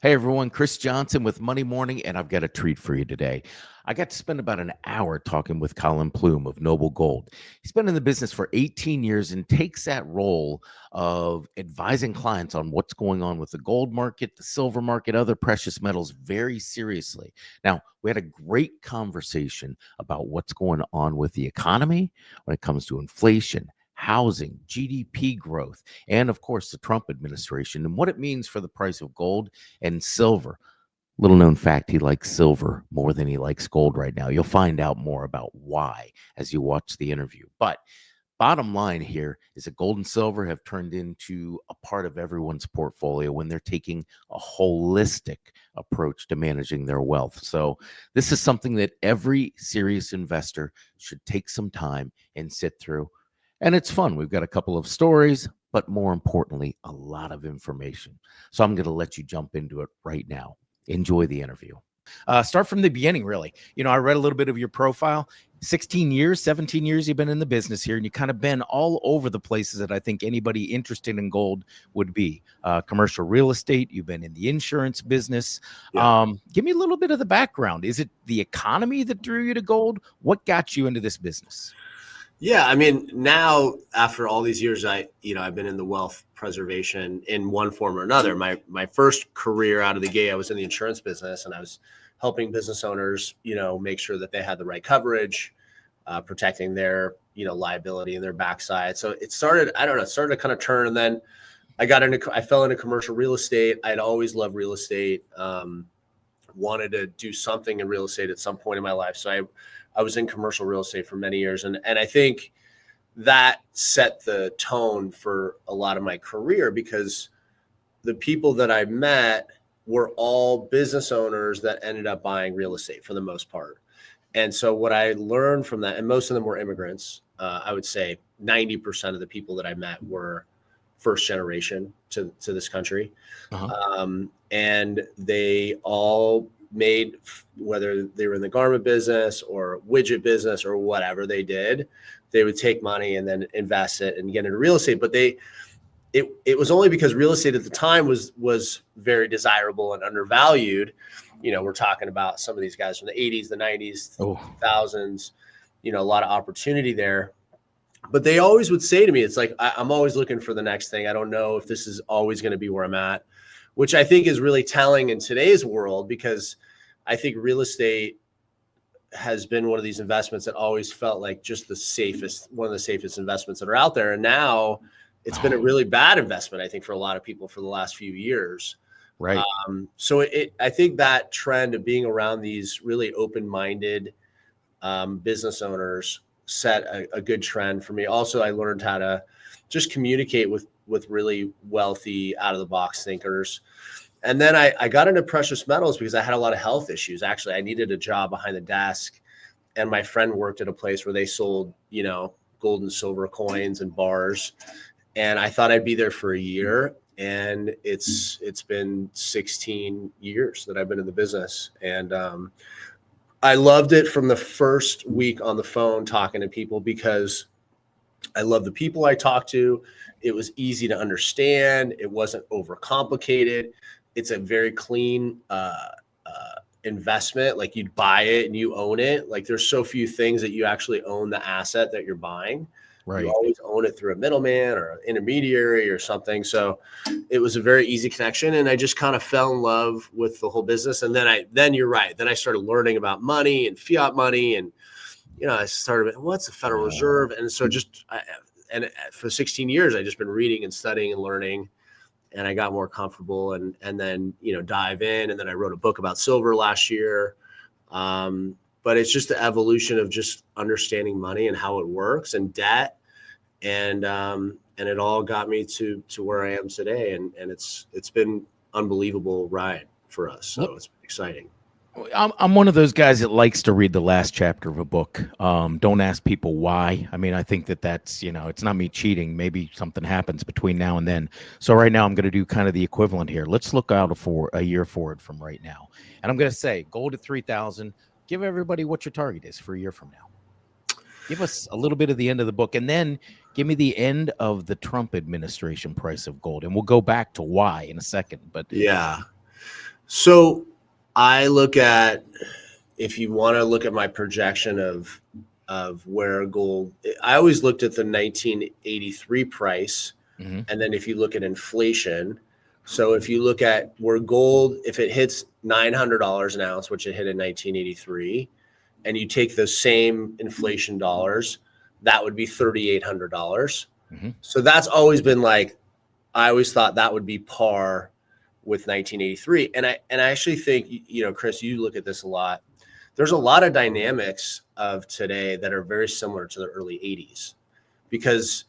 Hey everyone, Chris Johnson with Money Morning, and I've got a treat for you today. I got to spend about an hour talking with Collin Plume of Noble Gold. He's been in the business for 18 years and takes that role of advising clients on what's going on with the gold market, the silver market, other precious metals very seriously. Now, we had a great conversation about what's going on with the economy when it comes to inflation, housing, GDP growth, and of course, the Trump administration and what it means for the price of gold and silver. Little known fact, he likes silver more than he likes gold right now. You'll find out more about why as you watch the interview. But bottom line here is that gold and silver have turned into a part of everyone's portfolio when they're taking a holistic approach to managing their wealth. So this is something that every serious investor should take some time and sit through. And it's fun. We've got a couple of stories, but more importantly, a lot of information. So I'm going to let you jump into it right now. Enjoy the interview. Start from the beginning, really. I read a little bit of your profile. 16 years, 17 years you've been in the business here, and you've kind of been all over the places that I think anybody interested in gold would be. Commercial real estate, you've been in the insurance business. Yeah. Give me a little bit of the background. Is it the economy that drew you to gold? What got you into this business? Yeah, I mean, now after all these years, I've been in the wealth preservation in one form or another. My first career out of the gate, I was in the insurance business, and I was helping business owners, make sure that they had the right coverage, protecting their, liability and their backside. So it started to kind of turn, and then I fell into commercial real estate. I'd always loved real estate. Wanted to do something in real estate at some point in my life. So I was in commercial real estate for many years. And I think that set the tone for a lot of my career, because the people that I met were all business owners that ended up buying real estate for the most part. And so what I learned from that, and most of them were immigrants, I would say 90% of the people that I met were first generation to this country. And they all made, whether they were in the garment business or widget business or whatever they did, they would take money and then invest it and get into real estate. But it was only because real estate at the time was very desirable and undervalued. We're talking about some of these guys from the 80s, the 90s, 2000s, a lot of opportunity there. But they always would say to me, it's like, I'm always looking for the next thing. I don't know if this is always going to be where I'm at, which I think is really telling in today's world, because I think real estate has been one of these investments that always felt like just one of the safest investments that are out there. And now it's been a really bad investment, I think, for a lot of people for the last few years. Right. So I think that trend of being around these really open-minded business owners set a good trend for me. Also, I learned how to just communicate with really wealthy, out-of-the-box thinkers. And then I got into precious metals because I had a lot of health issues. Actually, I needed a job behind the desk, and my friend worked at a place where they sold, gold and silver coins and bars. And I thought I'd be there for a year, and it's been 16 years that I've been in the business. And I loved it from the first week on the phone talking to people, because I love the people I talked to. It was easy to understand. It wasn't overcomplicated. It's a very clean investment. Like, you'd buy it and you own it. Like, there's so few things that you actually own the asset that you're buying. Right. You always own it through a middleman or an intermediary or something. So it was a very easy connection, and I just kind of fell in love with the whole business. And then you're right. Then I started learning about money and fiat money, and I started, what's the Federal Reserve? And so and for 16 years, I've just been reading and studying and learning, and I got more comfortable and then, dive in. And then I wrote a book about silver last year. But it's just the evolution of just understanding money and how it works, and debt. And it all got me to where I am today. And it's been unbelievable ride for us. So it's exciting. I'm one of those guys that likes to read the last chapter of a book. Don't ask people why. I mean, I think that's, it's not me cheating. Maybe something happens between now and then. So right now I'm going to do kind of the equivalent here. Let's look out for a year forward from right now. And I'm going to say gold at 3,000. Give everybody what your target is for a year from now. Give us a little bit of the end of the book, and then give me the end of the Trump administration price of gold. And we'll go back to why in a second. But yeah. So I look at, if you want to look at my projection of where gold, I always looked at the 1983 price. Hmm. And then if you look at inflation, so if you look at where gold, if it hits $900 an ounce, which it hit in 1983, and you take those same inflation dollars, that would be $3,800. Hmm. So that's always been like, I always thought that would be par with 1983. And I actually think, Chris, you look at this a lot. There's a lot of dynamics of today that are very similar to the early 80s, because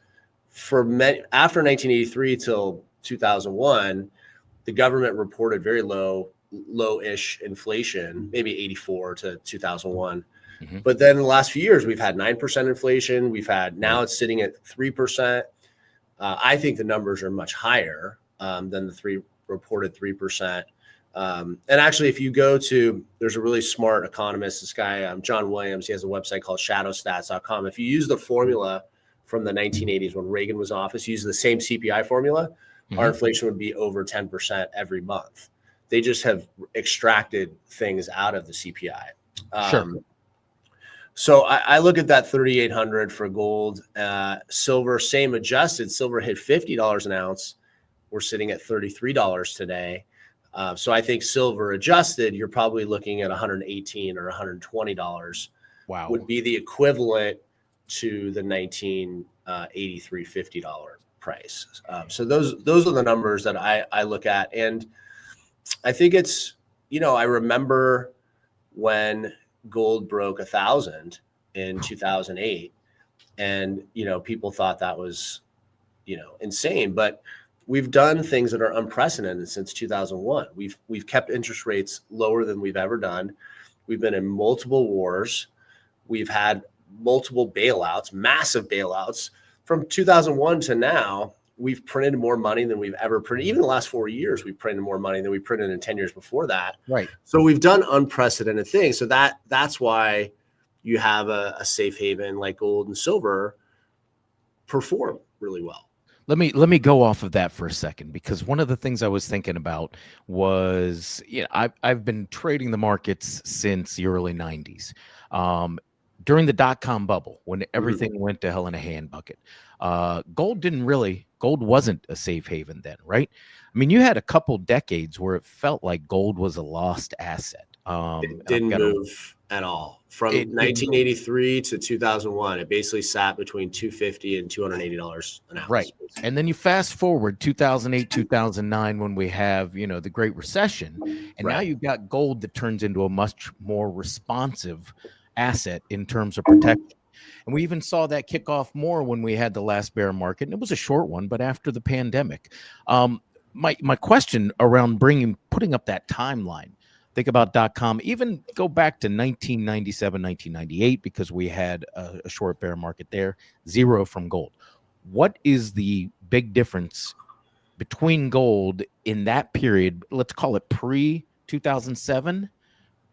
after 1983 till 2001, the government reported very low-ish inflation, maybe 84 to 2001. Hmm. But then in the last few years, we've had 9% inflation. Now Right. it's sitting at 3%. I think the numbers are much higher than the reported 3%. And actually, if you go to, there's a really smart economist, this guy, John Williams, he has a website called shadowstats.com. If you use the formula from the 1980s when Reagan was in office, use the same CPI formula, our Hmm. inflation would be over 10% every month. They just have extracted things out of the CPI. Sure. So I look at that 3,800 for gold. Silver, same adjusted. Silver hit $50 an ounce. We're sitting at $33 today. So I think silver adjusted, you're probably looking at $118 or $120 Wow. would be the equivalent to the 1983 $50 price. So those are the numbers that I look at. And I think it's, I remember when gold broke 1,000 in 2008, and people thought that was insane, but we've done things that are unprecedented since 2001. We've kept interest rates lower than we've ever done. We've been in multiple wars. We've had multiple bailouts, massive bailouts. From 2001 to now, we've printed more money than we've ever printed. Even the last 4 years, we've printed more money than we printed in 10 years before that. Right. So we've done unprecedented things. So that's why you have a safe haven like gold and silver perform really well. Let me go off of that for a second, because one of the things I was thinking about was, I've been trading the markets since the early 90s. During the dot-com bubble, when everything went to hell in a handbucket, gold wasn't a safe haven then, right? I mean, you had a couple decades where it felt like gold was a lost asset. It didn't move at all. From It didn't move. 1983 to 2001, it basically sat between $250 and $280 an ounce. Right. And then you fast forward 2008, 2009, when we have, the Great Recession. And now Right. you've got gold that turns into a much more responsive asset in terms of protection. And we even saw that kick off more when we had the last bear market. And it was a short one, but after the pandemic. My question around putting up that timeline, think about .com, even go back to 1997, 1998, because we had a short bear market there, zero from gold. What is the big difference between gold in that period? Let's call it pre 2007,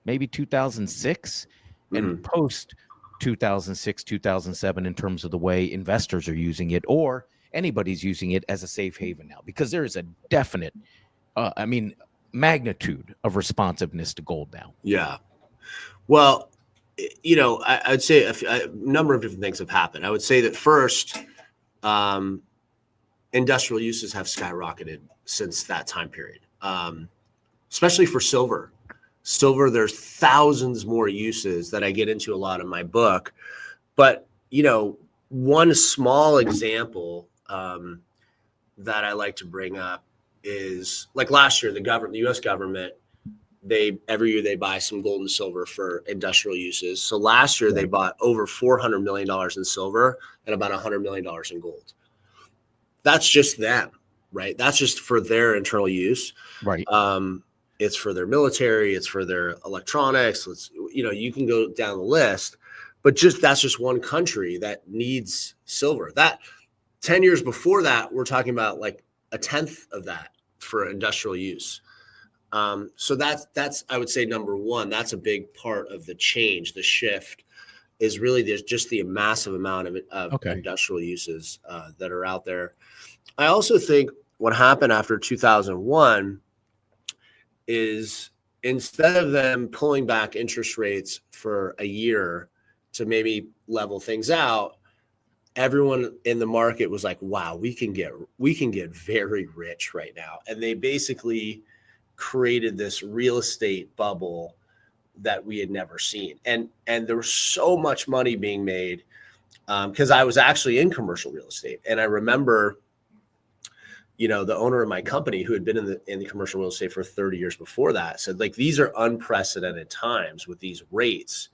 maybe 2006, and post 2006, 2007, in terms of the way investors are using it, or anybody's using it as a safe haven now, because there is a definite, magnitude of responsiveness to gold now. Yeah. Well, I'd say a number of different things have happened. I would say that first, industrial uses have skyrocketed since that time period, especially for silver. Silver, there's thousands more uses that I get into a lot in my book. But, one small example that I like to bring up is, like last year, the U.S. government, every year they buy some gold and silver for industrial uses. So last year they bought over $400 million in silver and about $100 million in gold. That's just them, right? That's just for their internal use. Right. It's for their military. It's for their electronics. You can go down the list, but that's just one country that needs silver. That 10 years before that, we're talking about like a tenth of that for industrial use. So that's I would say number one. That's a big part of the change. The shift is really there's just the massive amount of industrial uses that are out there. I also think what happened after 2001 is instead of them pulling back interest rates for a year to maybe level things out, everyone in the market was like, wow, we can get very rich right now. And they basically created this real estate bubble that we had never seen. And there was so much money being made because I was actually in commercial real estate. And I remember, the owner of my company, who had been in the commercial real estate for 30 years before that, said, like, these are unprecedented times with these rates.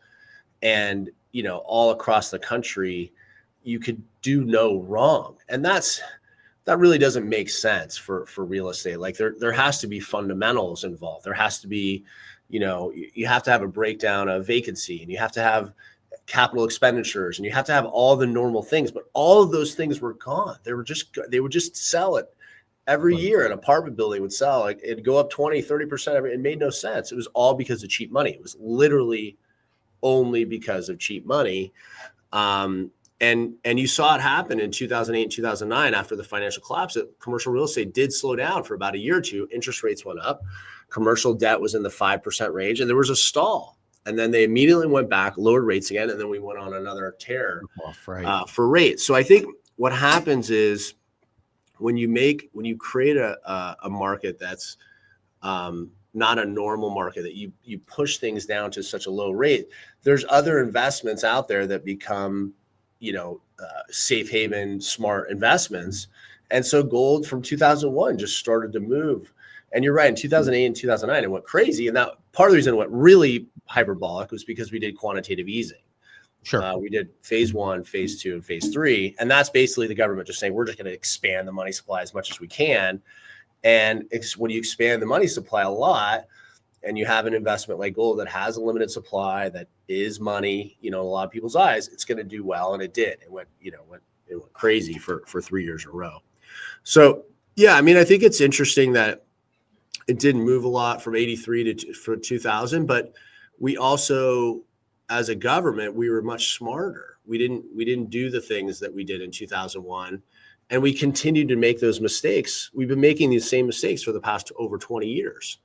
And, all across the country, you could do no wrong. And that really doesn't make sense for real estate. Like there has to be fundamentals involved. There has to be, you have to have a breakdown of vacancy, and you have to have capital expenditures, and you have to have all the normal things, but all of those things were gone. They would just sell it every year. An apartment building would sell, like it'd go up 20, 30%. It made no sense. It was all because of cheap money. It was literally only because of cheap money. And you saw it happen in 2008 and 2009 after the financial collapse. That commercial real estate did slow down for about a year or two. Interest rates went up. Commercial debt was in the 5% range, and there was a stall. And then they immediately went back, lowered rates again, and then we went on another tear for rates. So I think what happens is when you create a market that's not a normal market, that you push things down to such a low rate, there's other investments out there that become safe haven, smart investments. And so gold from 2001 just started to move. And you're right, in 2008 and 2009, it went crazy. And that part of the reason it went really hyperbolic was because we did quantitative easing. Sure. We did phase 1, phase 2, and phase 3. And that's basically the government just saying, we're just going to expand the money supply as much as we can. And when you expand the money supply a lot, and you have an investment like gold that has a limited supply, that is money, in a lot of people's eyes, it's going to do well. And it did. It went crazy for 3 years in a row. So, yeah, I mean, I think it's interesting that it didn't move a lot from 83 to 2000, but we also, as a government, we were much smarter. We didn't do the things that we did in 2001, and we continued to make those mistakes. We've been making these same mistakes for the past over 20 years.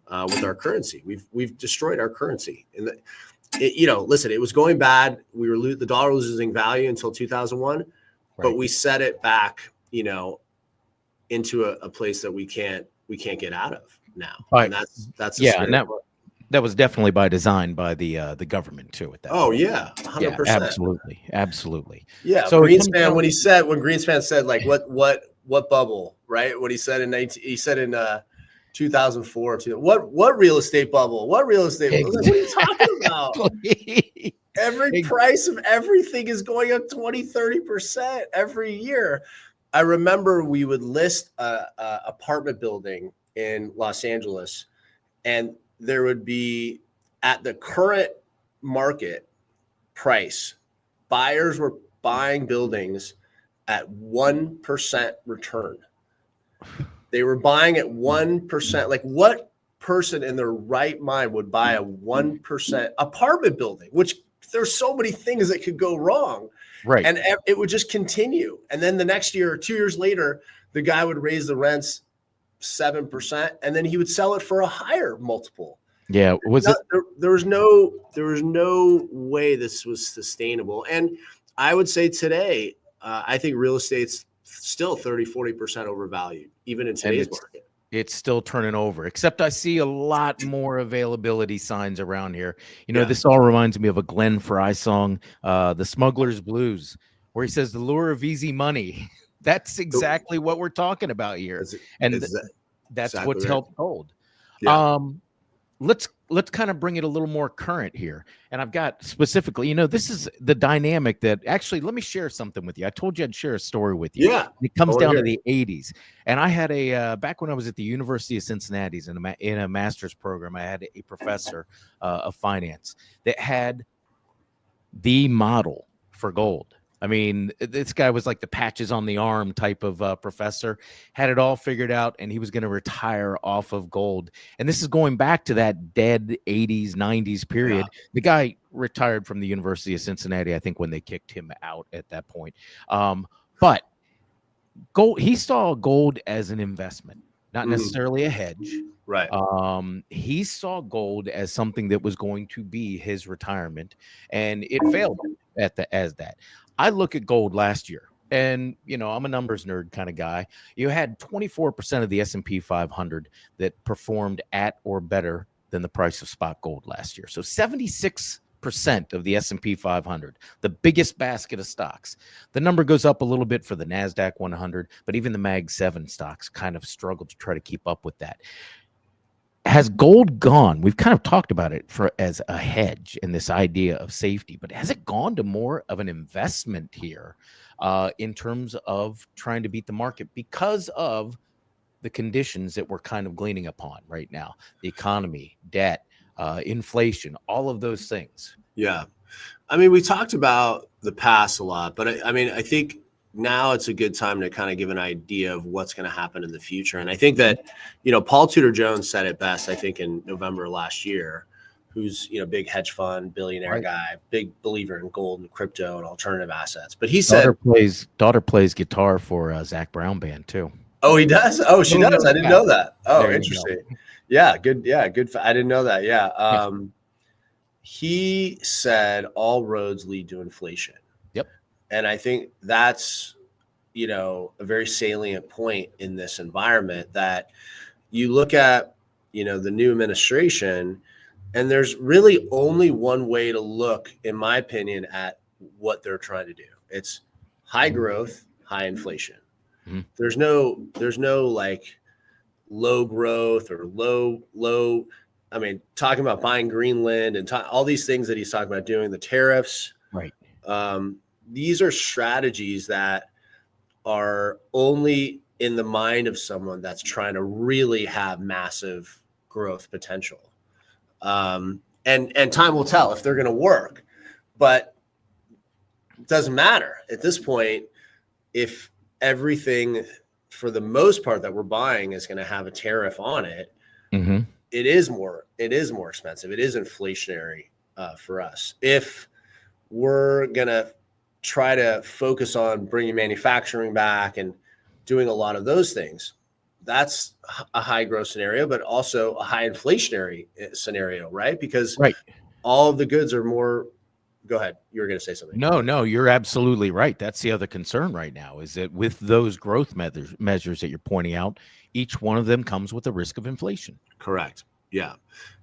With our currency, we've destroyed our currency. And listen, it was going bad. The dollar was losing value until 2001, but we set it back, into a place that we can't get out of now. And that's that was definitely by design by the government too. At that point. Yeah, 100%. Yeah, absolutely. Yeah. So Greenspan, when Greenspan said, like, what bubble, right? What he said in 2004. What real estate bubble? What real estate bubble? What are you talking about? Every price of everything is going up 20, 30% every year. I remember we would list a apartment building in Los Angeles, and there would be, at the current market price, buyers were buying buildings at 1% return. They were buying at 1%. Like, what person in their right mind would buy a 1% apartment building, which there's so many things that could go wrong. Right. And it would just continue. And then the next year, 2 years later, the guy would raise the rents 7%, and then he would sell it for a higher multiple. Yeah. There was no way this was sustainable. And I would say today, I think real estate's still 30, 40% overvalued, even in today's market. It's still turning over, except I see a lot more availability signs around here. This all reminds me of a Glenn Fry song, The Smuggler's Blues, where he says the lure of easy money. That's exactly what we're talking about here. That's exactly what's helped gold. Yeah. Let's kind of bring it a little more current here. And I've got specifically, this is the dynamic that actually, let me share something with you. I told you I'd share a story with you. Yeah. It comes down to the 80s. And I had back when I was at the University of Cincinnati in a master's program, I had a professor of finance that had the model for gold. I mean, this guy was like the patches on the arm type of professor, had it all figured out, and he was going to retire off of gold. And this is going back to that dead 80s, 90s period. Yeah. The guy retired from the University of Cincinnati, I think, when they kicked him out at that point. But gold, he saw gold as an investment. not Mhm. necessarily a hedge. Right. He saw gold as something that was going to be his retirement, and it failed at the as that. I look at gold last year, and I'm a numbers nerd kind of guy. You had 24% of the S&P 500 that performed at or better than the price of spot gold last year. So 76% of the S&P 500, the biggest basket of stocks. The number goes up a little bit for the NASDAQ 100, but even the Mag 7 stocks kind of struggle to try to keep up with that. Has gold gone? We've kind of talked about it as a hedge and this idea of safety, but has it gone to more of an investment here in terms of trying to beat the market because of the conditions that we're kind of gleaning upon right now? The economy, debt, inflation, all of those things. Yeah. I mean, we talked about the past a lot, but I mean, I think now it's a good time to kind of give an idea of what's going to happen in the future. And I think that, Paul Tudor Jones said it best, I think in November last year, who's, big hedge fund, billionaire Right. guy, big believer in gold and crypto and alternative assets. But he Daughter said, plays guitar for Zach Brown band too. oh, he does. Oh, she Little does. known I didn't fact. know that. Oh, There you go. interesting. Yeah. Good. Yeah. Good. I didn't know that. Yeah. Yeah. He said all roads lead to inflation. Yep. And I think that's, a very salient point in this environment that you look at, the new administration, and there's really only one way to look, in my opinion, at what they're trying to do. It's high growth, high inflation. Mhm. There's no like low growth or low. I mean, talking about buying Greenland and all these things that he's talking about doing, the tariffs. Right. These are strategies that are only in the mind of someone that's trying to really have massive growth potential. And time will tell if they're going to work, but it doesn't matter at this point. If everything, for the most part, that we're buying is going to have a tariff on it, Mm-hmm. it is more expensive. It is inflationary for us. If we're going to try to focus on bringing manufacturing back and doing a lot of those things, that's a high growth scenario, but also a high inflationary scenario, right? Because Right. all of the goods are more. Go ahead. You were going to say something. No, you're absolutely right. That's the other concern right now is that with those growth measures that you're pointing out, each one of them comes with a risk of inflation. Correct. Yeah.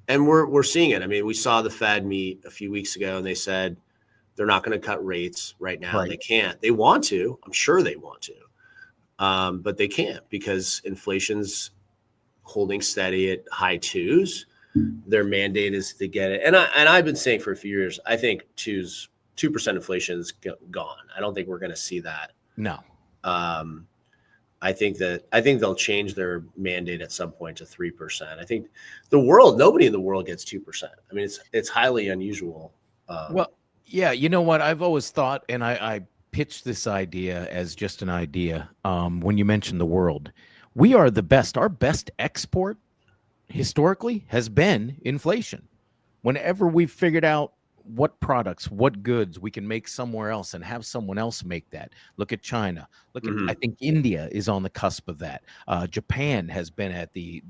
And we're seeing it. I mean, we saw the Fed meet a few weeks ago and they said they're not going to cut rates right now. Right. They can't. They want to. I'm sure they want to. But they can't because inflation's holding steady at high twos. Their mandate is to get it. And I've been saying for a few years, I think 2% inflation is gone. I don't think we're going to see that. No. I think they'll change their mandate at some point to 3%. I think nobody in the world gets 2%. I mean, it's highly unusual. Well, yeah, you know what? I've always thought, and I pitched this idea as just an idea. When you mentioned the world, we are the best. Our best export historically has been inflation. Whenever we've figured out what products, what goods we can make somewhere else and have someone else make that. Look at China. Look at, I think India is on the cusp of that. Japan has been at the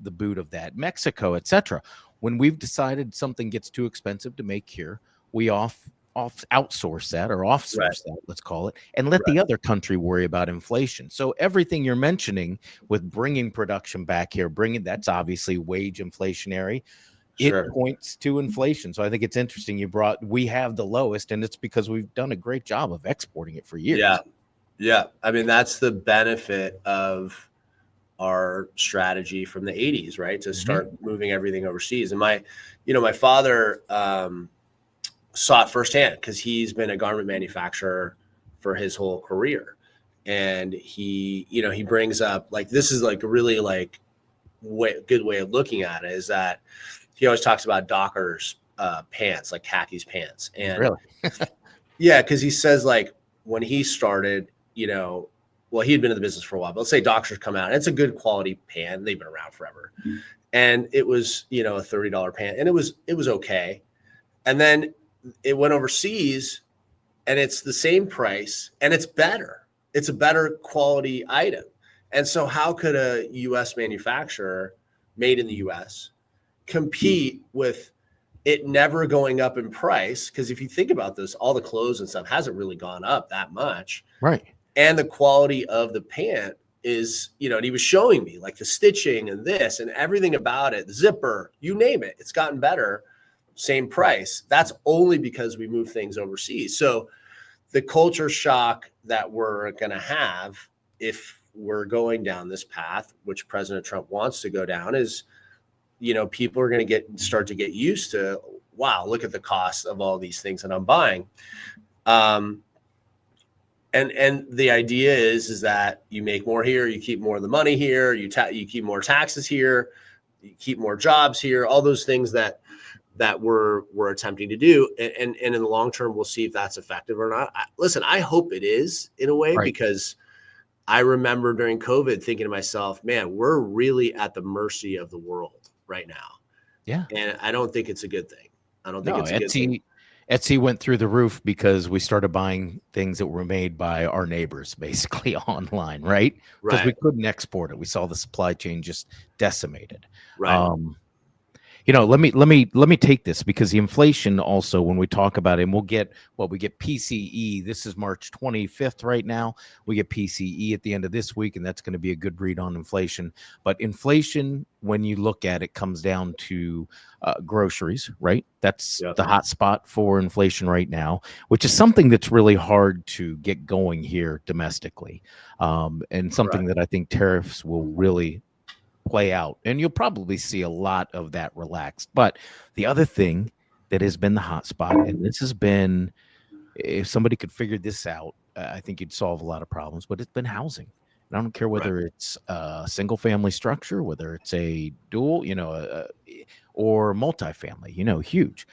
boot of that. Mexico, etc. When we've decided something gets too expensive to make here, we outsource that or offsource that, let's call it, and let the other country worry about inflation. So everything you're mentioning with bringing production back here, that's obviously wage inflationary. It points to inflation. So I think it's interesting we have the lowest, and it's because we've done a great job of exporting it for years. Yeah. I mean, that's the benefit of our strategy from the 80s, right? To start moving everything overseas. And my father saw it firsthand because he's been a garment manufacturer for his whole career. And he brings up, like, this is like a really like good way of looking at it, is that he always talks about Dockers pants, like khakis pants. And really? Yeah, because he says, like, when he started, he had been in the business for a while, but let's say Dockers come out and it's a good quality pant. They've been around forever. And it was, a $30 pant, and it was okay. And then it went overseas and it's the same price and it's better. It's a better quality item. And so how could a US manufacturer made in the US compete with it never going up in price? Because if you think about this, all the clothes and stuff hasn't really gone up that much. Right. And the quality of the pant is, and he was showing me like the stitching and this and everything about it, the zipper, you name it, it's gotten better, same price. That's only because we move things overseas. So the culture shock that we're going to have if we're going down this path, which President Trump wants to go down, is, people are going to start to get used to, wow, look at the cost of all these things that I'm buying. And the idea is that you make more here, you keep more of the money here, you keep more taxes here, you keep more jobs here, all those things that we're attempting to do. And in the long term, we'll see if that's effective or not. Listen, I hope it is in a way, Right. because I remember during COVID thinking to myself, man, we're really at the mercy of the world right now. Yeah. And I don't think it's a good thing. I don't think No, it's a good thing. Etsy went through the roof because we started buying things that were made by our neighbors, basically online, right? Because we Right. couldn't export it. We saw the supply chain just decimated. Right. Let me take this, because the inflation also, when we talk about it, and we get PCE. This is March 25th right now. We get PCE at the end of this week, and that's going to be a good read on inflation. But inflation, when you look at it, comes down to groceries, right? That's Yep. the hot spot for inflation right now, which is something that's really hard to get going here domestically, and something Correct. that I think tariffs will really play out, and you'll probably see a lot of that relaxed. But the other thing that has been the hot spot, and this has been, if somebody could figure this out, I think you'd solve a lot of problems, but it's been housing. And I don't care whether it's a single family structure, whether it's a dual, or multifamily, huge.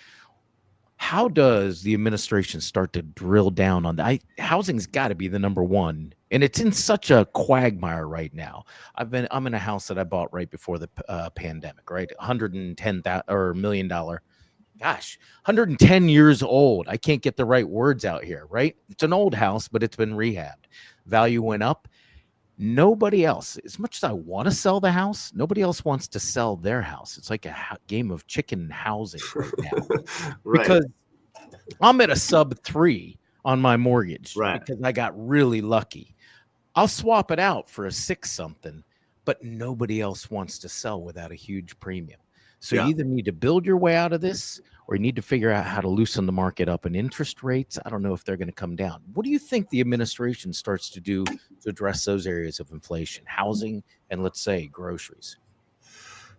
How does the administration start to drill down on that? Housing's got to be the number one, and it's in such a quagmire right now. I'm in a house that I bought right before the pandemic, right? $110,000 million. Gosh, 110 years old. I can't get the right words out here, right? It's an old house, but it's been rehabbed. Value went up. Nobody else, as much as I want to sell the house, nobody else wants to sell their house. It's like a game of chicken housing right now. Right. Because I'm at a sub 3 on my mortgage, Right. because I got really lucky. I'll swap it out for a 6 something, but nobody else wants to sell without a huge premium. So Yeah. you either need to build your way out of this, or you need to figure out how to loosen the market up. And interest rates, I don't know if they're going to come down. What do you think the administration starts to do to address those areas of inflation, housing, and let's say groceries?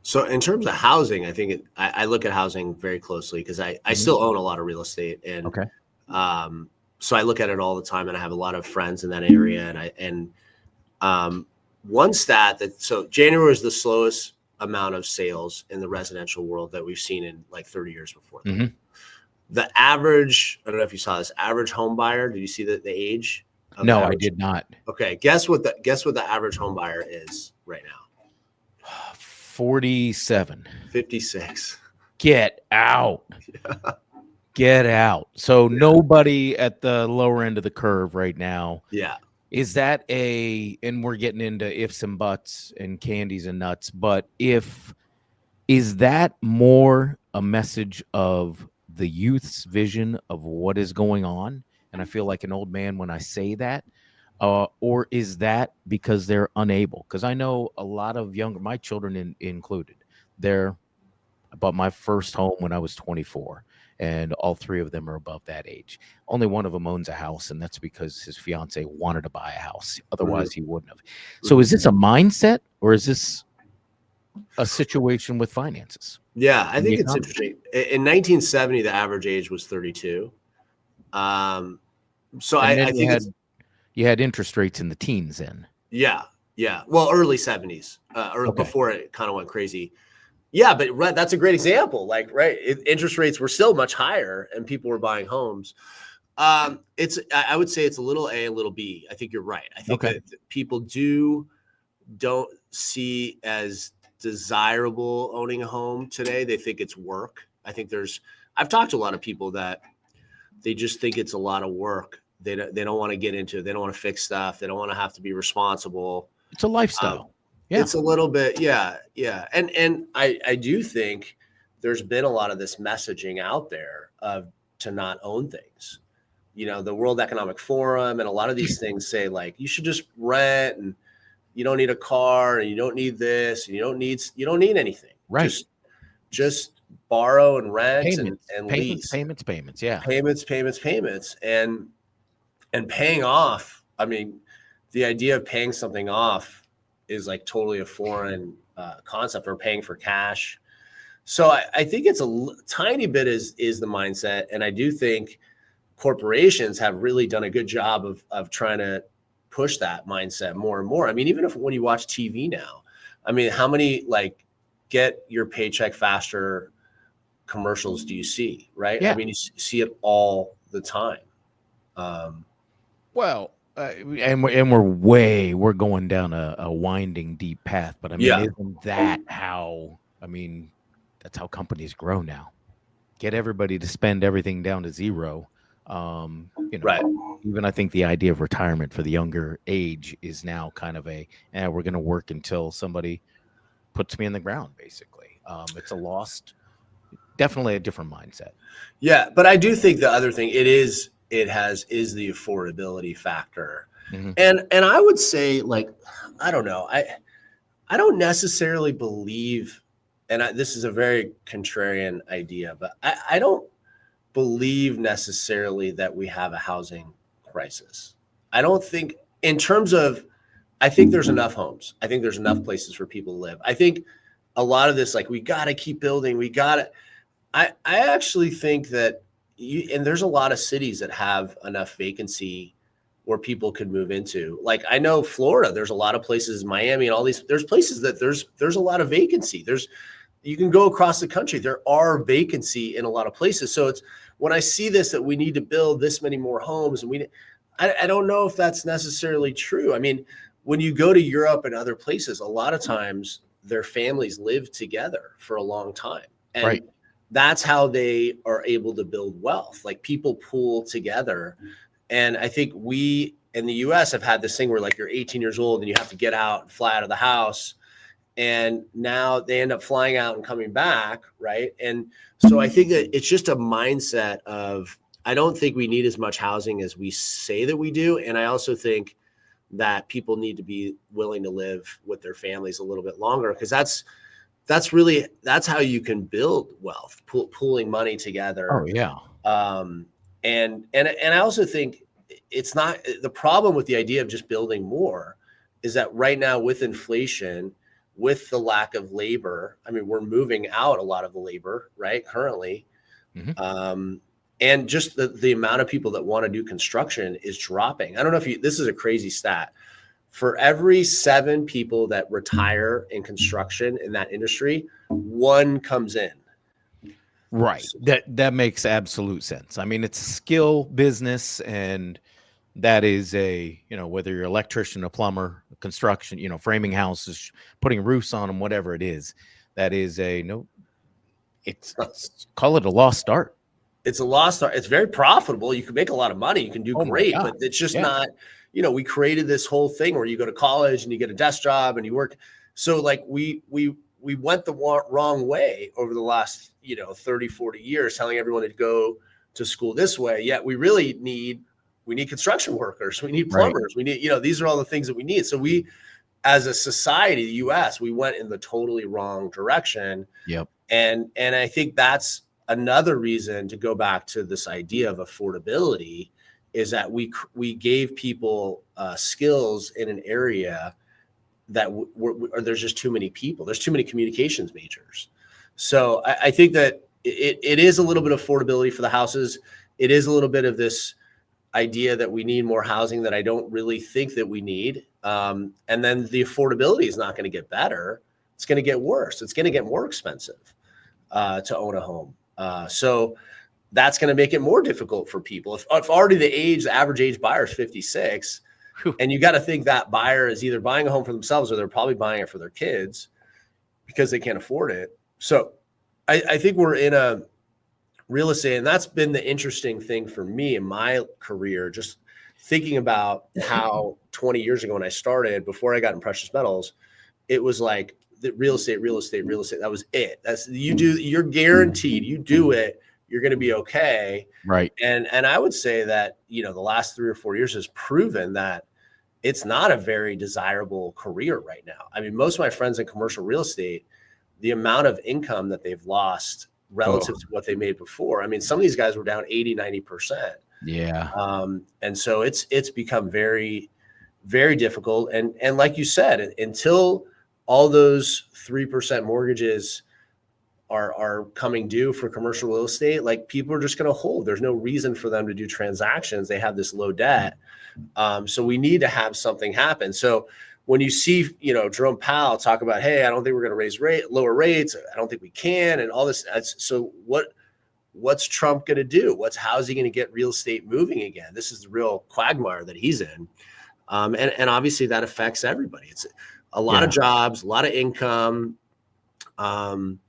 So in terms of housing, I think I look at housing very closely, because I still own a lot of real estate, and Okay. So I look at it all the time, and I have a lot of friends in that area. And one stat so January was the slowest amount of sales in the residential world that we've seen in like 30 years before. Mm-hmm. The average, I don't know if you saw this, average home buyer. Did you see the age? No, I did not. Okay, guess what the average home buyer is right now? 47. 56. Get out. Get out. So nobody at the lower end of the curve right now. Yeah. Is that and we're getting into ifs and buts and candies and nuts, but is that more a message of the youth's vision of what is going on? And I feel like an old man when I say that, or is that because they're unable? Because I know a lot of my children included, I bought my first home when I was 24. And all 3 of them are above that age. Only one of them owns a house, and that's because his fiance wanted to buy a house. Otherwise, he wouldn't have. So is this a mindset, or is this a situation with finances? Yeah, I think it's interesting. In 1970, the average age was 32. So I think you had interest rates in the teens then. Yeah. Well, early 70s, or before it kind of went crazy. Yeah, but that's a great example. Like, interest rates were still much higher, and people were buying homes. I would say it's a little A, a little B. I think you're right. I think that people don't see as desirable owning a home today. They think it's work. I've talked to a lot of people that they just think it's a lot of work. They don't want to get into it. They don't want to fix stuff. They don't want to have to be responsible. It's a lifestyle. Yeah. It's a little bit, yeah, yeah. And I do think there's been a lot of this messaging out there of to not own things. You know, the World Economic Forum and a lot of these things say like you should just rent, and you don't need a car, and you don't need this, and you don't need anything. Right. Just borrow and rent Payments, and payments, lease. payments, payments. Yeah. Payments, and paying off. I mean, the idea of paying something off is like totally a foreign concept, or paying for cash. So I think it's tiny bit is the mindset. And I do think corporations have really done a good job of trying to push that mindset more and more. I mean, even when you watch TV now, I mean, how many like get your paycheck faster commercials do you see, right? Yeah. I mean, you see it all the time. Well, and we're going down a winding deep path, but I mean, isn't that how? I mean, that's how companies grow now. Get everybody to spend everything down to zero. You know, Right. Even I think the idea of retirement for the younger age is now kind of we're going to work until somebody puts me in the ground. Basically, it's definitely a different mindset. Yeah, but I do think the other thing is the affordability factor. Mm-hmm. And I would say, like, I don't know. I don't necessarily believe, and this is a very contrarian idea, but I don't believe necessarily that we have a housing crisis. I don't think, in terms of, I think there's enough homes. I think there's enough places for people to live. I think a lot of this, like, we got to keep building. I actually think that and there's a lot of cities that have enough vacancy where people could move into. Like, I know Florida, there's a lot of places, Miami and all these, there's places that there's a lot of vacancy. You can go across the country. There are vacancy in a lot of places. So it's, when I see this, that we need to build this many more homes, and I don't know if that's necessarily true. I mean, when you go to Europe and other places, a lot of times their families live together for a long time. And right. That's how they are able to build wealth. Like, people pool together. And I think we in the US have had this thing where, like, you're 18 years old and you have to get out and fly out of the house. And now they end up flying out and coming back. Right. And so I think that it's just a mindset of, I don't think we need as much housing as we say that we do. And I also think that people need to be willing to live with their families a little bit longer, because that's how you can build wealth, pooling money together. Oh yeah. And I also think it's not the problem with the idea of just building more is that right now, with inflation, with the lack of labor, I mean, we're moving out a lot of the labor, right, currently. Mm-hmm. And just the amount of people that want to do construction is dropping. I don't know if this is a crazy stat. For every 7 people that retire in construction in that industry, 1 comes in. Right. That makes absolute sense. I mean, it's a skill business, and that is whether you're an electrician, a plumber, construction, framing houses, putting roofs on them, whatever it is, that is call it a lost start. It's a lost start. It's very profitable. You can make a lot of money. You can do great, but it's just not, we created this whole thing where you go to college and you get a desk job and you work. So like we went the wrong way over the last, 30, 40 years, telling everyone to go to school this way. Yet we really need construction workers. We need plumbers. Right. We need, these are all the things that we need. So we, as a society, the US, we went in the totally wrong direction. Yep. And I think that's another reason to go back to this idea of affordability, is that we gave people skills in an area that there's just too many people. There's too many communications majors. So I think that it is a little bit of affordability for the houses. It is a little bit of this idea that we need more housing that I don't really think that we need. And then the affordability is not going to get better. It's going to get worse. It's going to get more expensive to own a home. So that's going to make it more difficult for people. If already the average age buyer is 56, and you got to think that buyer is either buying a home for themselves or they're probably buying it for their kids because they can't afford it. So I think we're in a real estate, and that's been the interesting thing for me in my career, just thinking about how 20 years ago when I started, before I got in precious metals, it was like the real estate. That was it. That's you're guaranteed. You do it, you're going to be okay. Right. And I would say that, the last 3 or 4 years has proven that it's not a very desirable career right now. I mean, most of my friends in commercial real estate, the amount of income that they've lost relative to what they made before. I mean, some of these guys were down 80, 90%. Yeah. And so it's become very, very difficult. And like you said, until all those 3% mortgages are coming due for commercial real estate, like people are just going to hold. There's no reason for them to do transactions. They have this low debt. So we need to have something happen. So when you see, Jerome Powell talk about, hey, I don't think we're going to lower rates. I don't think we can. And all this. So what's Trump going to do? How's he going to get real estate moving again? This is the real quagmire that he's in. And obviously that affects everybody. It's a lot of jobs, a lot of income, and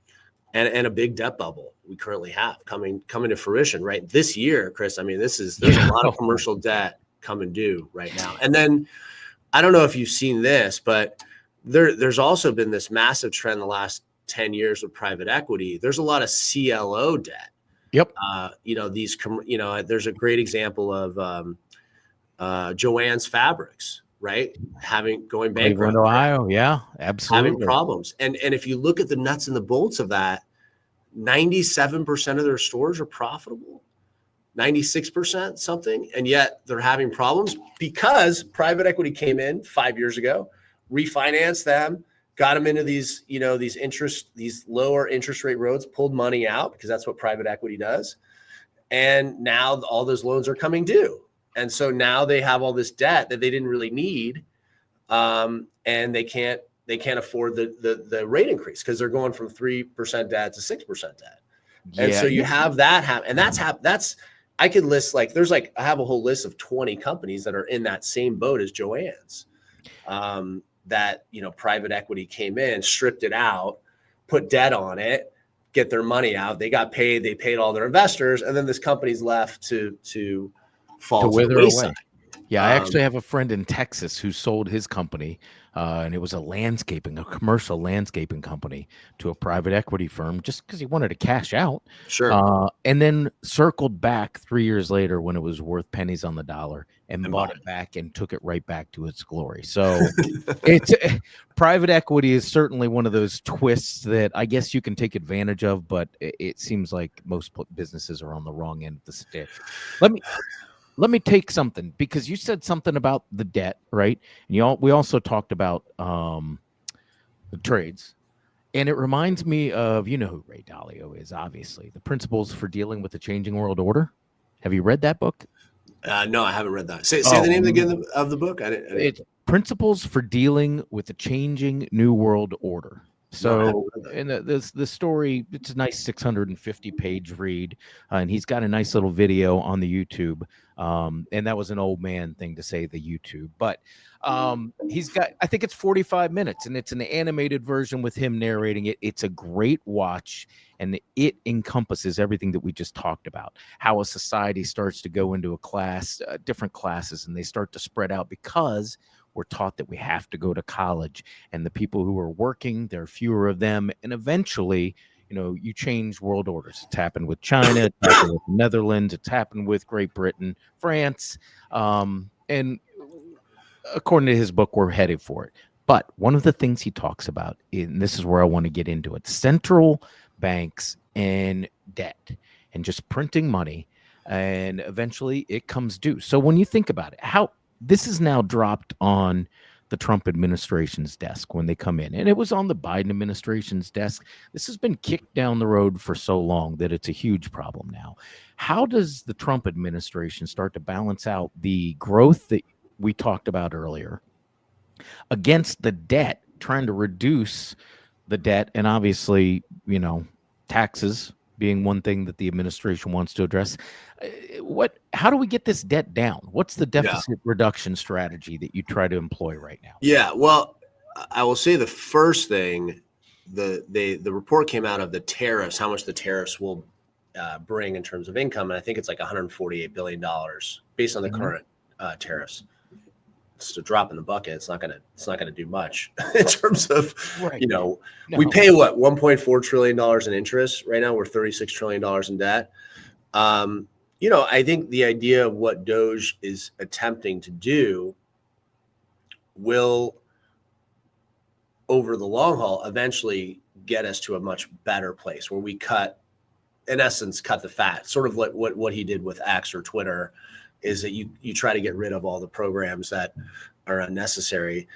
a big debt bubble we currently have coming to fruition right this year, Chris. I mean, there's a lot of commercial debt coming due right now. And then I don't know if you've seen this, but there's also been this massive trend the last 10 years with private equity. There's a lot of CLO debt. Yep. There's a great example of Joann's Fabrics, right? Going bankrupt. Cleveland, Ohio. Yeah, absolutely. Having problems. And if you look at the nuts and the bolts of that, 97% of their stores are profitable, 96% something. And yet they're having problems because private equity came in 5 years ago, refinanced them, got them into these lower interest rate roads, pulled money out because that's what private equity does. And now all those loans are coming due. And so now they have all this debt that they didn't really need. And they can't afford the rate increase because they're going from 3% debt to 6% debt. And so you have that happen. And that's I could list I have a whole list of 20 companies that are in that same boat as Joann's. That, private equity came in, stripped it out, put debt on it, get their money out. They got paid. They paid all their investors. And then this company's left to fall to wither the wayside. away. Yeah, I actually have a friend in Texas who sold his company, and it was a commercial landscaping company to a private equity firm just because he wanted to cash out. Sure. And then circled back 3 years later when it was worth pennies on the dollar and bought it back and took it right back to its glory. So private equity is certainly one of those twists that I guess you can take advantage of, but it seems like most businesses are on the wrong end of the stick. Let me take something because you said something about the debt, right? And we also talked about the trades, and it reminds me of who Ray Dalio is. Obviously, the Principles for Dealing with the Changing World Order. Have you read that book? No, I haven't read that. Say the name again of the book. It's Principles for Dealing with the Changing New World Order. So, and the story, it's a nice 650-page read, and he's got a nice little video on the YouTube. And that was an old man thing to say, the YouTube, but he's got, I think it's 45 minutes, and it's an animated version with him narrating it. It's a great watch, and it encompasses everything that we just talked about, how a society starts to go into different classes, and they start to spread out because we're taught that we have to go to college, and the people who are working, there are fewer of them. And eventually, you change world orders. It's happened with China, it's happened with the Netherlands, it's happened with Great Britain, France. And according to his book, we're headed for it. But one of the things he talks about, and this is where I want to get into it, central banks and debt and just printing money. And eventually it comes due. So when you think about it, how this is now dropped on the Trump administration's desk when they come in, and it was on the Biden administration's desk. This has been kicked down the road for so long that it's a huge problem now. How does the Trump administration start to balance out the growth that we talked about earlier against the debt, trying to reduce the debt, and obviously, taxes being one thing that the administration wants to address? How do we get this debt down? What's the deficit reduction strategy that you try to employ right now? Yeah, well, I will say the first thing, the report came out of the tariffs, how much the tariffs will bring in terms of income, and I think it's like $148 billion based on the current tariffs. It's a drop in the bucket. It's not gonna do much in terms of, Right. No. No. We pay what, $1.4 trillion in interest right now. We're $36 trillion in debt. I think the idea of what Doge is attempting to do will, over the long haul, eventually get us to a much better place where we in essence, cut the fat. Sort of what he did with X or Twitter, is that you try to get rid of all the programs that are unnecessary.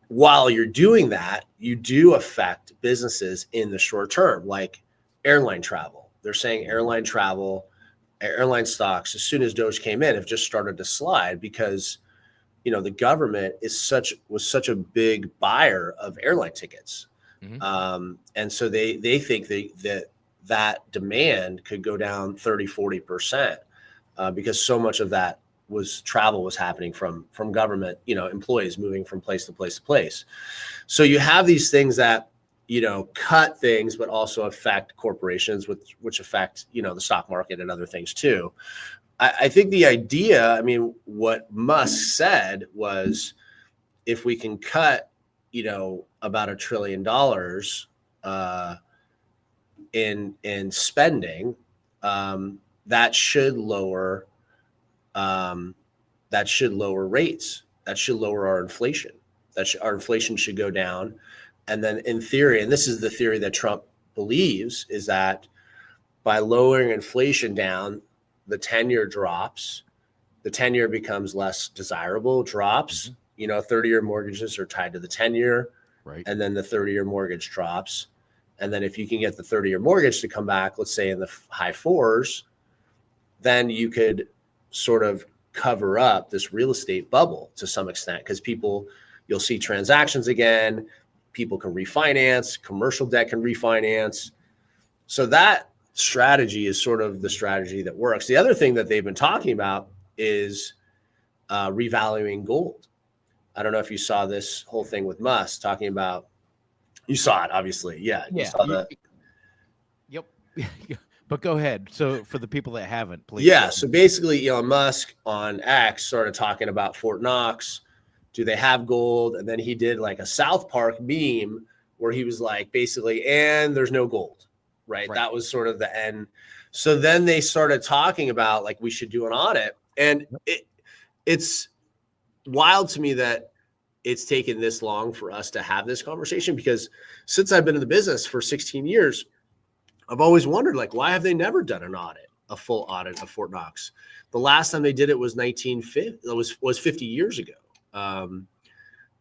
While you're doing that, you do affect businesses in the short term, like airline travel. They're saying airline stocks, as soon as Doge came in, have just started to slide because the government was such a big buyer of airline tickets. Mhm. And so they think that demand could go down 30-40%, because so much of that travel was happening from government, employees moving from place to place to place. So you have these things that, cut things, but also affect corporations, which affect, the stock market and other things too. I think the idea, what Musk said was, if we can cut, about $1 trillion in spending, that should lower rates. That should lower our inflation. Our inflation should go down. And then in theory, and this is the theory that Trump believes, is that by lowering inflation down, the 10-year drops, the 10-year becomes less desirable, drops. 30-year mortgages are tied to the 10-year, Right. and then the 30-year mortgage drops. And then if you can get the 30-year mortgage to come back, let's say in the high fours, then you could sort of cover up this real estate bubble to some extent, because you'll see transactions again, people can refinance, commercial debt can refinance. So that strategy is sort of the strategy that works. The other thing that they've been talking about is revaluing gold. I don't know if you saw this whole thing with Musk talking about. You saw it, obviously. Yeah. You saw that. Yep. But go ahead. So for the people that haven't, please. Yeah. So basically, Elon Musk on X started talking about Fort Knox. Do they have gold? And then he did like a South Park meme where he was like, basically, and there's no gold, right? That was sort of the end. So then they started talking about, like, we should do an audit. And it's wild to me that it's taken this long for us to have this conversation, because since I've been in the business for 16 years, I've always wondered, like, why have they never done an audit, a full audit of Fort Knox? The last time they did it was 1950. That was 50 years ago.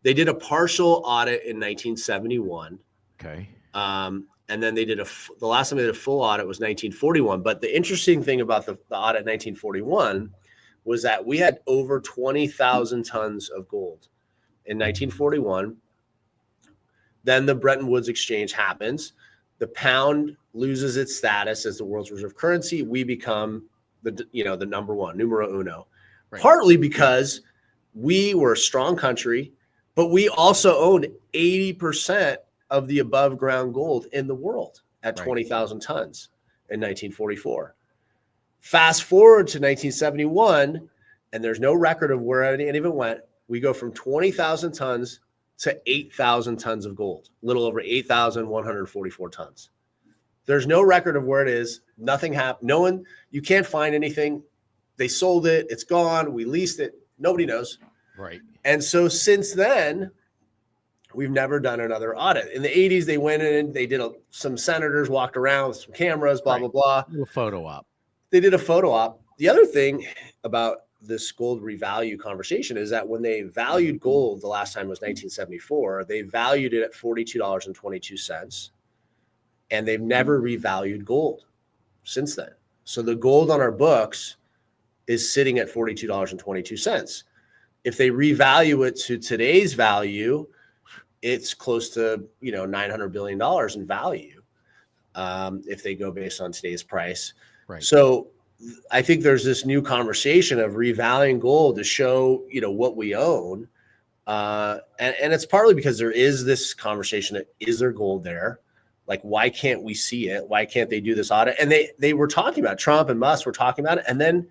They did a partial audit in 1971. Okay. And then they did the last time they did a full audit was 1941. But the interesting thing about the audit in 1941 was that we had over 20,000 tons of gold in 1941. Then the Bretton Woods exchange happens. The pound loses its status as the world's reserve currency. We become the number one, numero uno, partly because we were a strong country, but we also owned 80% of the above ground gold in the world at 20,000 tons in 1944. Fast forward to 1971, and there's no record of where any of it went. We go from 20,000 tons to 8,000 tons of gold, a little over 8,144 tons. There's no record of where it is. Nothing happened. You can't find anything. They sold it. It's gone. We leased it. Nobody knows. Right. And so since then, we've never done another audit. In the 80s, they went in, they did some senators walked around with some cameras, blah, blah, blah. A photo op. They did a photo op. The other thing about this gold revalue conversation is that when they valued gold, the last time was 1974, they valued it at $42.22. And they've never revalued gold since then. So the gold on our books is sitting at $42.22. If they revalue it to today's value, it's close to $900 billion in value, if they go based on today's price. Right. So I think there's this new conversation of revaluing gold to show what we own, and it's partly because there is this conversation that is there gold there? Like, why can't we see it? Why can't they do this audit? And they were talking about, Trump and Musk were talking about it, and then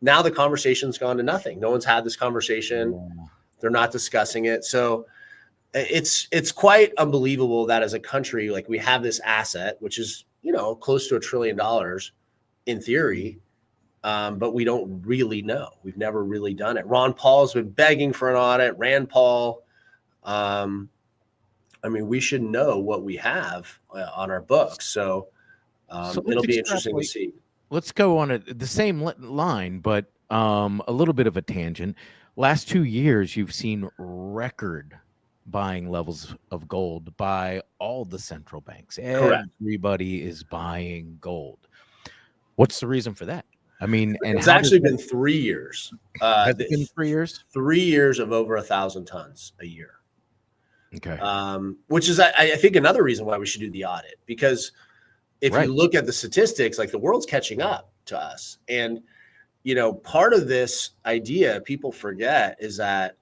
now the conversation's gone to nothing. No one's had this conversation. Yeah. They're not discussing it. So it's quite unbelievable that as a country, like we have this asset, which is, close to $1 trillion in theory. But we don't really know. We've never really done it. Ron Paul's been begging for an audit. Rand Paul. We should know what we have on our books. So, it'll be interesting to see. Let's go on the same line, but a little bit of a tangent. Last 2 years, you've seen record buying levels of gold by all the central banks. Correct. Everybody is buying gold. What's the reason for that? And it's actually been 3 years. Has it been 3 years? 3 years of over 1,000 tons a year. Okay. Which is, I think, another reason why we should do the audit, because if you look at the statistics, like the world's catching up to us. And, part of this idea people forget is that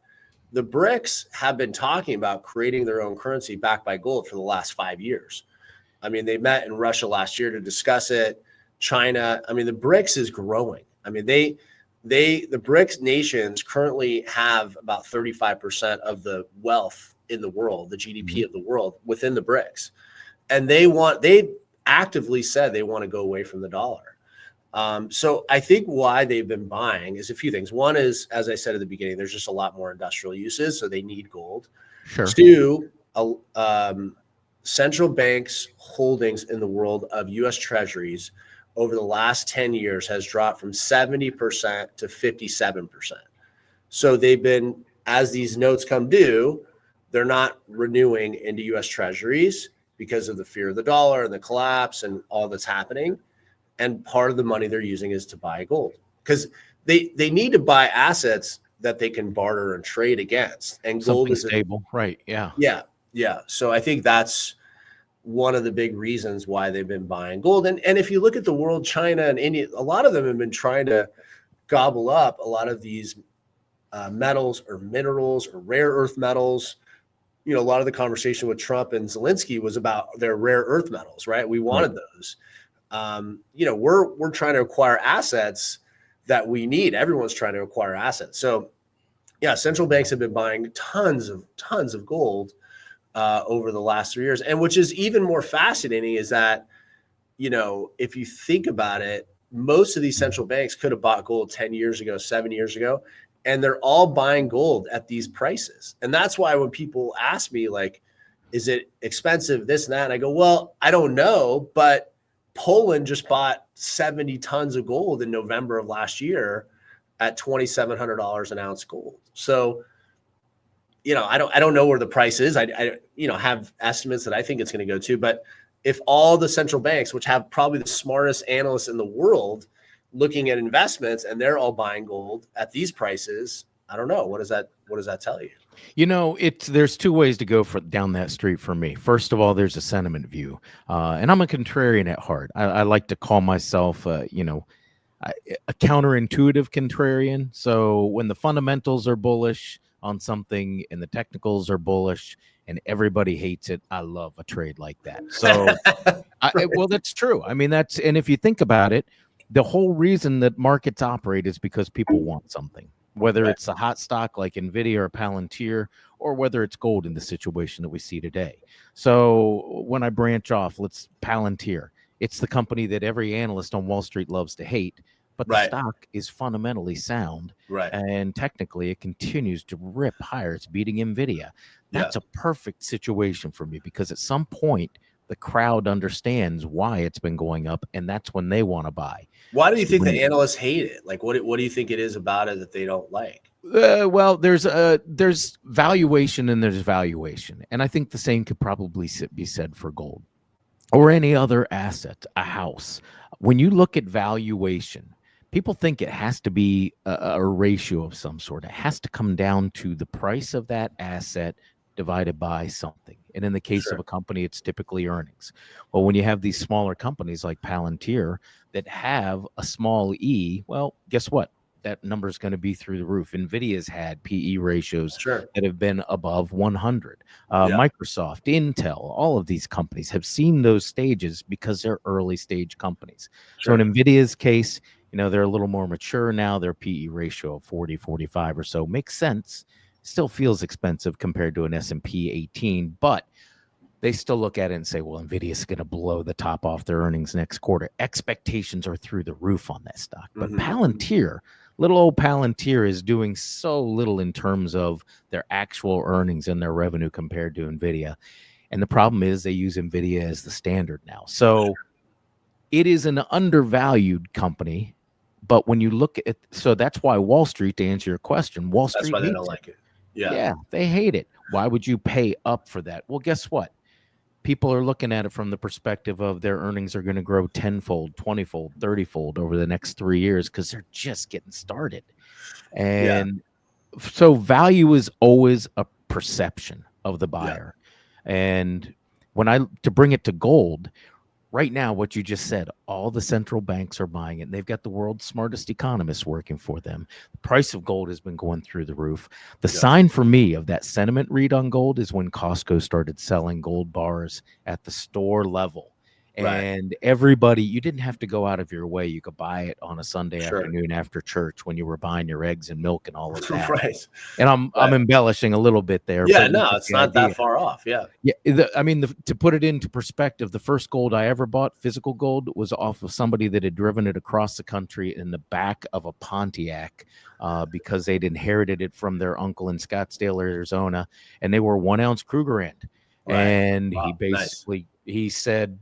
the BRICS have been talking about creating their own currency backed by gold for the last 5 years. They met in Russia last year to discuss it. China, the BRICS is growing. The BRICS nations currently have about 35% of the wealth in the world, the GDP of the world within the BRICS. And they actively said they want to go away from the dollar. So I think why they've been buying is a few things. One is, as I said at the beginning, there's just a lot more industrial uses, so they need gold. Sure. Two, central banks' holdings in the world of U.S. Treasuries over the last 10 years has dropped from 70% to 57%. So they've been, as these notes come due, they're not renewing into U.S. Treasuries because of the fear of the dollar and the collapse and all that's happening. And part of the money they're using is to buy gold, because they need to buy assets that they can barter and trade against. And gold is stable, right? Yeah. Yeah. So I think that's one of the big reasons why they've been buying gold. And if you look at the world, China and India, a lot of them have been trying to gobble up a lot of these metals or minerals or rare earth metals. A lot of the conversation with Trump and Zelensky was about their rare earth metals, right? We wanted those. We're trying to acquire assets that we need. Everyone's trying to acquire assets. So yeah, central banks have been buying tons of gold over the last 3 years. And which is even more fascinating is that, if you think about it, most of these central banks could have bought gold 10 years ago, 7 years ago, and they're all buying gold at these prices. And that's why when people ask me, like, is it expensive, this and that? And I go, well, I don't know, but Poland just bought 70 tons of gold in November of last year at $2,700 an ounce gold. So, I don't know where the price is. I have estimates that I think it's going to go to, but if all the central banks, which have probably the smartest analysts in the world looking at investments, and they're all buying gold at these prices, I don't know. What does that tell you? There's two ways to go down that street for me. First of all, there's a sentiment view, and I'm a contrarian at heart. I like to call myself, a counterintuitive contrarian. So when the fundamentals are bullish on something and the technicals are bullish and everybody hates it, I love a trade like that. So, well, that's true. And if you think about it, the whole reason that markets operate is because people want something. Whether it's a hot stock like NVIDIA or Palantir, or whether it's gold in the situation that we see today. So when I branch off, Palantir. It's the company that every analyst on Wall Street loves to hate, but the stock is fundamentally sound. Right. And technically it continues to rip higher. It's beating NVIDIA. That's a perfect situation for me, because at some point the crowd understands why it's been going up, and that's when they want to buy. Why do you think the analysts hate it? Like, what do you think it is about it that they don't like? Well, there's valuation and there's valuation, and I think the same could probably be said for gold or any other asset, a house. When you look at valuation, people think it has to be a ratio of some sort. It has to come down to the price of that asset divided by something. And in the case of a company, it's typically earnings. Well, when you have these smaller companies like Palantir that have a small e, well, guess what? That number is going to be through the roof. NVIDIA's had PE ratios that have been above 100. Microsoft, Intel, all of these companies have seen those stages because they're early stage companies. So in NVIDIA's case, They're a little more mature now. Their PE ratio of 40, 45 or so makes sense. Still feels expensive compared to an S&P 18, but they still look at it and say, well, Nvidia's going to blow the top off their earnings next quarter. Expectations are through the roof on that stock. But Palantir, little old Palantir, is doing so little in terms of their actual earnings and their revenue compared to Nvidia. And the problem is they use Nvidia as the standard now. So it is an undervalued company. But when you look at, so that's why Wall Street, to answer your question, Wall Street, that's why they don't like it. Yeah, they hate it. Why would you pay up for that? Well, guess what? People are looking at it from the perspective of their earnings are going to grow 10-fold, 20-fold, 30-fold over the next 3 years because they're just getting started. And so value is always a perception of the buyer. And to bring it to gold, right now, what you just said, all the central banks are buying it. And they've got the world's smartest economists working for them. The price of gold has been going through the roof. The sign for me of that sentiment read on gold is when Costco started selling gold bars at the store level. And everybody, you didn't have to go out of your way. You could buy it on a Sunday afternoon after church when you were buying your eggs and milk and all of that. And I'm embellishing a little bit there. Yeah, no, it's not that far off. Yeah. To put it into perspective, the first gold I ever bought, physical gold, was off of somebody that had driven it across the country in the back of a Pontiac because they'd inherited it from their uncle in Scottsdale, Arizona, and they were 1 ounce Krugerrand. And he said,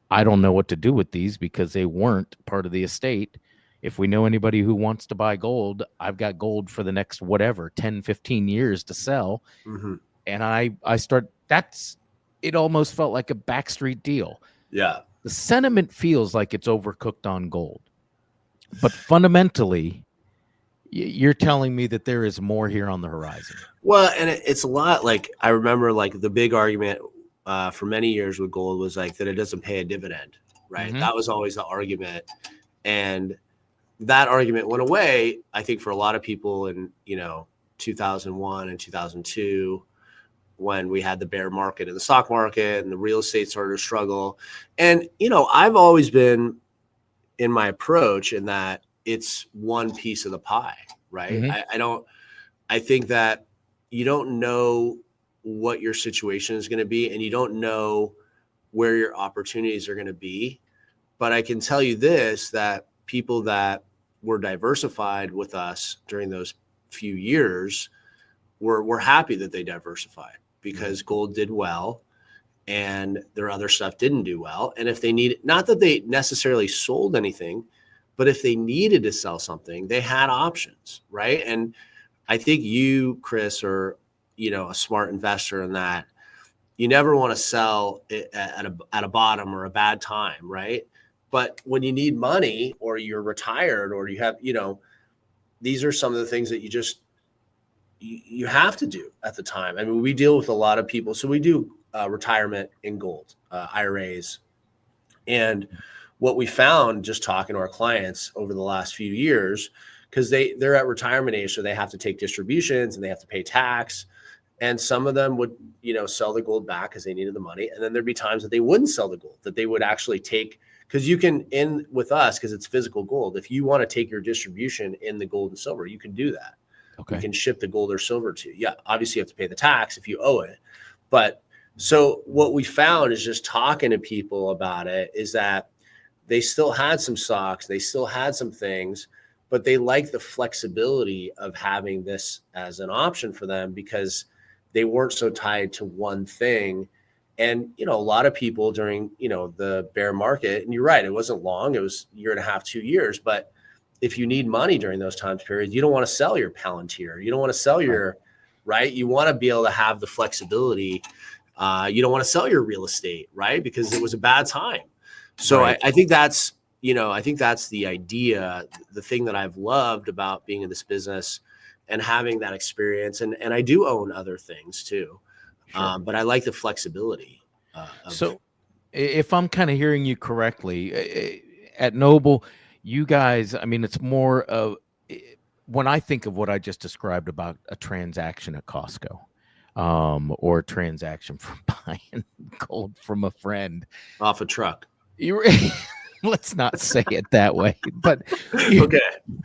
I don't know what to do with these because they weren't part of the estate. If we know anybody who wants to buy gold, I've got gold for the next 10, 15 years to sell. And it almost felt like a backstreet deal. Yeah. The sentiment feels like it's overcooked on gold. But fundamentally, you're telling me that there is more here on the horizon. Well, and it's a lot. Like, I remember the big argument for many years with gold was that it doesn't pay a dividend, right? That was always the argument. And that argument went away, I think, for a lot of people in, 2001 and 2002, when we had the bear market in the stock market and the real estate started to struggle. And, I've always been in my approach in that it's one piece of the pie, right? I think that you don't know what your situation is going to be, and you don't know where your opportunities are going to be. But I can tell you this, that people that were diversified with us during those few years were happy that they diversified because gold did well and their other stuff didn't do well. And if they needed, not that they necessarily sold anything, but if they needed to sell something, they had options, right? And I think you, Chris, are a smart investor in that you never want to sell it at a bottom or a bad time, right? But when you need money or you're retired or you have, these are some of the things that you have to do at the time. I mean, we deal with a lot of people. So we do retirement in gold, IRAs. And what we found just talking to our clients over the last few years, because they're at retirement age, so they have to take distributions and they have to pay tax. And some of them would, sell the gold back because they needed the money. And then there'd be times that they wouldn't sell the gold, that they would actually take, because you can, with us, because it's physical gold, if you want to take your distribution in the gold and silver, you can do that. Okay. You can ship the gold or silver to you. Yeah, obviously you have to pay the tax if you owe it. But so what we found is just talking to people about it is that they still had some stocks, they still had some things, but they like the flexibility of having this as an option for them because they weren't so tied to one thing. And, a lot of people during, the bear market, and you're right, it wasn't long, it was a year and a half, 2 years. But if you need money during those time periods, you don't want to sell your Palantir. You don't want to sell right? You want to be able to have the flexibility. You don't want to sell your real estate, right? Because it was a bad time. So I think that's, I think that's the idea, the thing that I've loved about being in this business and having that experience. And I do own other things too. Sure. But I like the flexibility. So if I'm kind of hearing you correctly, at Noble, you guys, I mean, it's more of, when I think of what I just described about a transaction at Costco, or a transaction for buying gold from a friend off a truck. let's not say it that way. But Okay,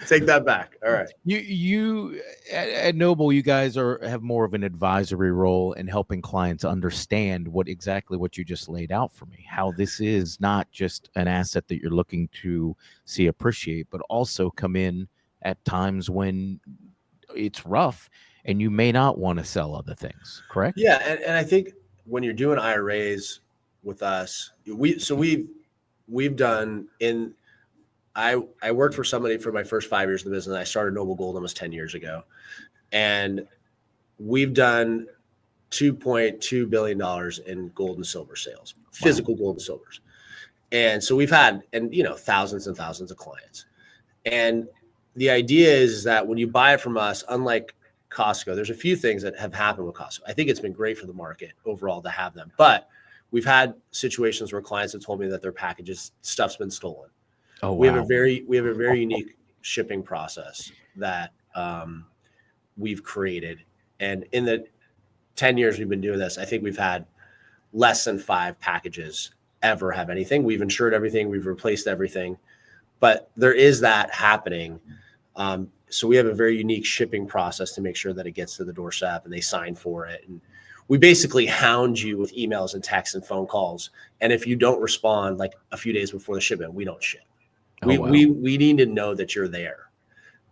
take that back. All right. you at Noble, you guys have more of an advisory role in helping clients understand what you just laid out for me, how this is not just an asset that you're looking to see appreciate, but also come in at times when it's rough and you may not want to sell other things, correct? Yeah, and I think when you're doing IRAs with us, we've done in I worked for somebody for my first 5 years in the business. I started Noble Gold almost 10 years ago, and we've done $2.2 billion in gold and silver sales, physical gold and silvers. And so we've had, and thousands and thousands of clients. And the idea is that when you buy it from us, unlike Costco, there's a few things that have happened with Costco. I think it's been great for the market overall to have them, but we've had situations where clients have told me that their packages stuff's been stolen. Oh, wow. We have a very unique shipping process that we've created, and in the 10 years we've been doing this, I think we've had less than 5 packages ever have anything. We've insured everything, we've replaced everything, but there is that happening. So we have a very unique shipping process to make sure that it gets to the doorstep and they sign for it. And we basically hound you with emails and texts and phone calls. And if you don't respond like a few days before the shipment, we don't ship. Oh, wow. We need to know that you're there,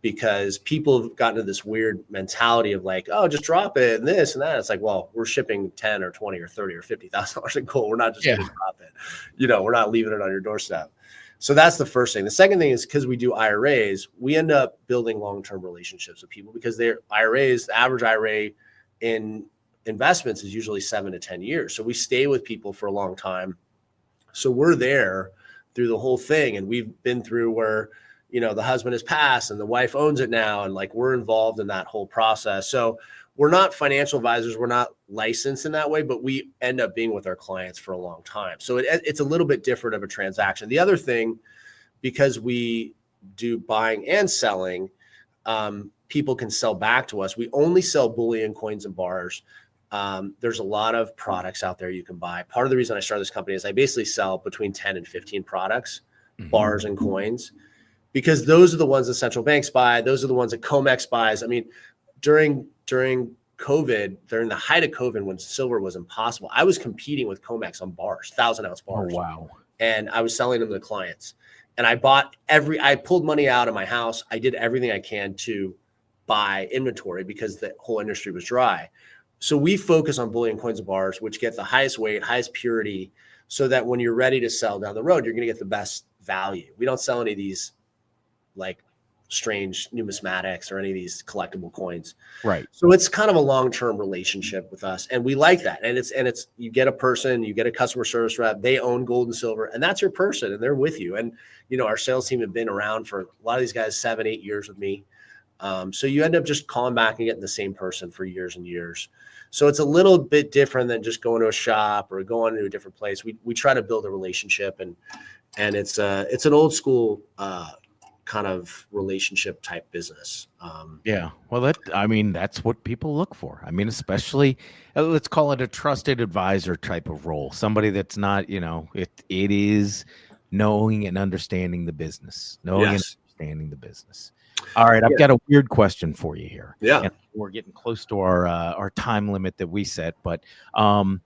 because people have gotten to this weird mentality of like, oh, just drop it and this and that. It's like, well, we're shipping 10 or 20 or 30 or $50,000 in gold. We're not just going to drop it. We're not leaving it on your doorstep. So that's the first thing. The second thing is, because we do IRAs, we end up building long-term relationships with people, because they're IRAs, the average IRA in investments is usually 7 to 10 years. So we stay with people for a long time. So we're there through the whole thing. And we've been through where, the husband has passed and the wife owns it now. And like, we're involved in that whole process. So we're not financial advisors. We're not licensed in that way, but we end up being with our clients for a long time. So it's a little bit different of a transaction. The other thing, because we do buying and selling, people can sell back to us. We only sell bullion, coins, and bars. There's a lot of products out there you can buy. Part of the reason I started this company is I basically sell between 10 and 15 products, bars and coins, because those are the ones that central banks buy. Those are the ones that COMEX buys. I mean, during COVID, during the height of COVID, when silver was impossible, I was competing with COMEX on bars, 1,000-ounce bars. Oh, wow. And I was selling them to clients. And I pulled money out of my house. I did everything I can to buy inventory because the whole industry was dry. So we focus on bullion, coins, and bars, which get the highest weight, highest purity, so that when you're ready to sell down the road, you're going to get the best value. We don't sell any of these like strange numismatics or any of these collectible coins. Right. So it's kind of a long-term relationship with us. And we like that. And it's, you get a person, you get a customer service rep, they own gold and silver, and that's your person and they're with you. And, our sales team have been around for a lot of these guys, 7-8 years with me. So you end up just calling back and getting the same person for years and years. So it's a little bit different than just going to a shop or going to a different place. We try to build a relationship, and it's an old school, kind of relationship type business. Yeah. Well, that's what people look for. I mean, especially let's call it a trusted advisor type of role. Somebody that's not, it is knowing and understanding the business, and understanding the business. All right. I've got a weird question for you here. Yeah. And we're getting close to our time limit that we set, but 2-3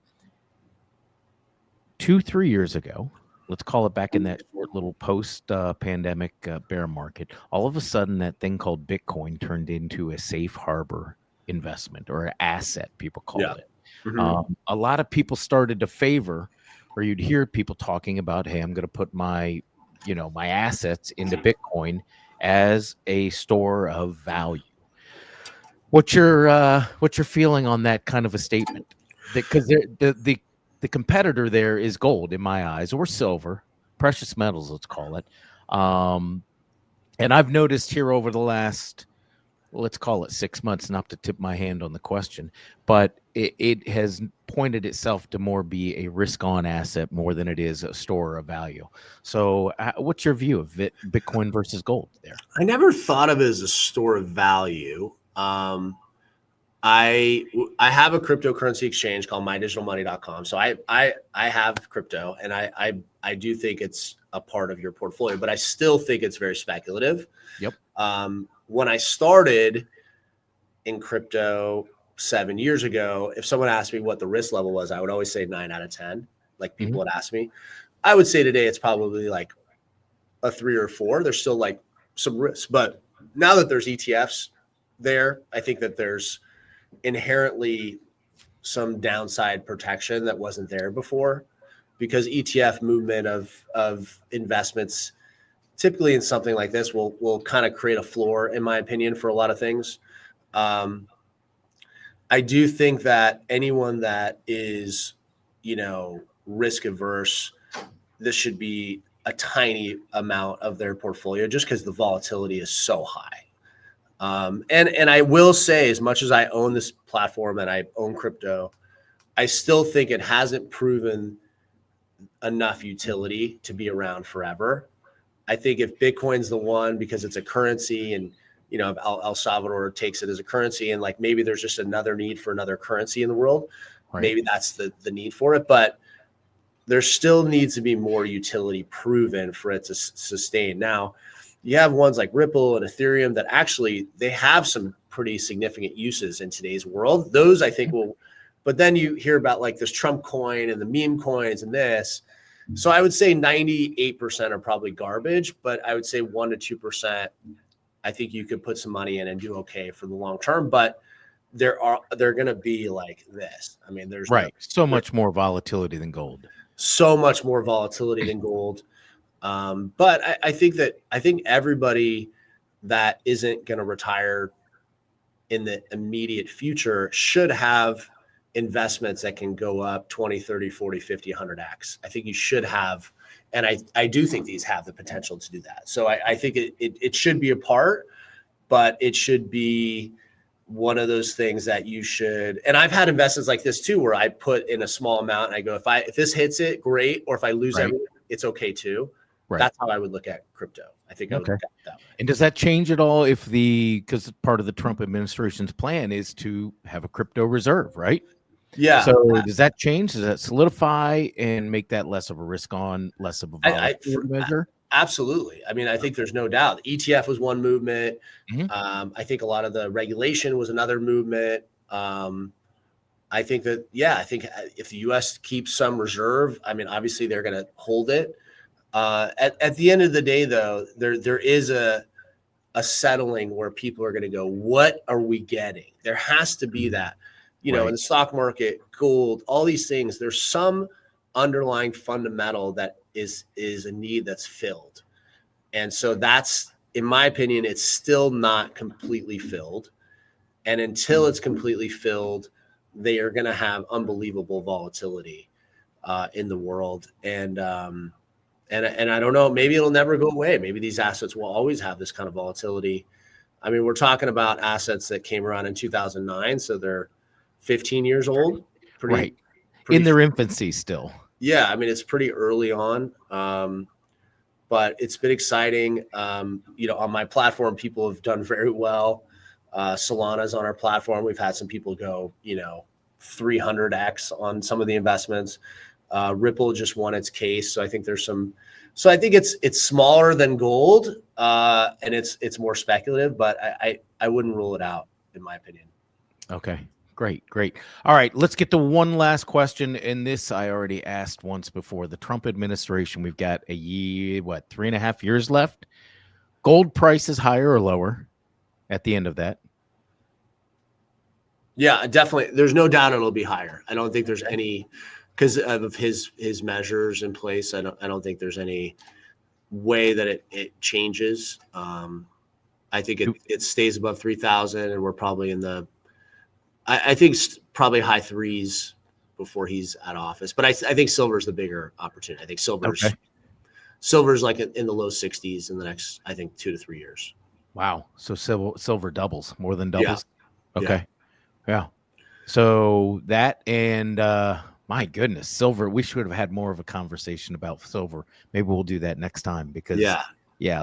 years ago, let's call it back in that short little post-pandemic bear market, all of a sudden that thing called Bitcoin turned into a safe harbor investment, or an asset, people call it. Mm-hmm. A lot of people started to favor, or you'd hear people talking about, hey, I'm going to put my assets into Bitcoin as a store of value. What's your feeling on that kind of a statement? Because the competitor there is gold in my eyes, or silver, precious metals, let's call it. And I've noticed here over the last, let's call it 6 months, not to tip my hand on the question, but it has pointed itself to more be a risk-on asset more than it is a store of value. So what's your view of Bitcoin versus gold there? I never thought of it as a store of value. I have a cryptocurrency exchange called mydigitalmoney.com. So I have crypto, and I do think it's a part of your portfolio, but I still think it's very speculative. Yep. When I started in crypto 7 years ago, if someone asked me what the risk level was, I would always say 9 out of 10. Like people would ask me. I would say today it's probably like a 3 or 4. There's still like some risk, but now that there's ETFs there, I think that there's inherently some downside protection that wasn't there before, because ETF movement of investments typically in something like this will kind of create a floor, in my opinion, for a lot of things. I do think that anyone that is, risk averse, this should be a tiny amount of their portfolio just because the volatility is so high. And I will say, as much as I own this platform and I own crypto, I still think it hasn't proven enough utility to be around forever. I think if Bitcoin's the one because it's a currency, and if El Salvador takes it as a currency, and like maybe there's just another need for another currency in the world, Right. Maybe that's the need for it. But there still needs to be more utility proven for it to sustain. Now, you have ones like Ripple and Ethereum that actually they have some pretty significant uses in today's world. Those I think will, but then you hear about like this Trump coin and the meme coins and this. So I would say 98% are probably garbage, but I would say 1 to 2%, I think you could put some money in and do okay for the long term. But they're going to be like this. I mean, there's so much more volatility than gold. So much more volatility than gold. But I think everybody that isn't going to retire in the immediate future should have investments that can go up 20, 30, 40, 50, 100x. I think you should have. And I do think these have the potential to do that. So I think it should be a part, but it should be one of those things that you should. And I've had investments like this too, where I put in a small amount and I go, if this hits it, great. Or if I lose everything, it's okay too. Right. That's how I would look at crypto. I think I would look at it that way. And does that change at all because part of the Trump administration's plan is to have a crypto reserve, right? Yeah. So does that change? Does that solidify and make that less of a risk on, less of a volatility measure? Absolutely. I mean, I think there's no doubt. The ETF was one movement. I think a lot of the regulation was another movement. I think that, I think if the U.S. keeps some reserve, I mean, obviously they're going to hold it. At the end of the day, though, there is a settling where people are going to go, what are we getting? There has to be that, in the stock market, gold, all these things, there's some underlying fundamental that is a need that's filled. And so that's, in my opinion, it's still not completely filled. And until it's completely filled, they are going to have unbelievable volatility in the world. And I don't know, maybe it'll never go away. Maybe these assets will always have this kind of volatility. I mean, we're talking about assets that came around in 2009, so they're 15 years old. Pretty in their infancy still. Yeah, I mean, it's pretty early on, but it's been exciting. On my platform, people have done very well. Solana's on our platform. We've had some people go, 300x on some of the investments. Ripple just won its case, so I think there's some. So I think it's smaller than gold, and it's more speculative, but I wouldn't rule it out, in my opinion. Okay. Great. All right, let's get to one last question. And this I already asked once before. The Trump administration, we've got 3.5 years left. Gold price is higher or lower at the end of that? Yeah, definitely. There's no doubt it'll be higher. I don't think there's any, because of his measures in place. I don't think there's any way that it changes. I think it stays above 3,000, and we're probably in the. I think probably high threes before he's out of office. But I think silver's the bigger opportunity. I think silver's like in the low 60s in the next, I think, 2 to 3 years. Wow. So silver doubles, more than doubles. Yeah. Okay. Yeah. So that, and my goodness, silver, we should have had more of a conversation about silver. Maybe we'll do that next time, because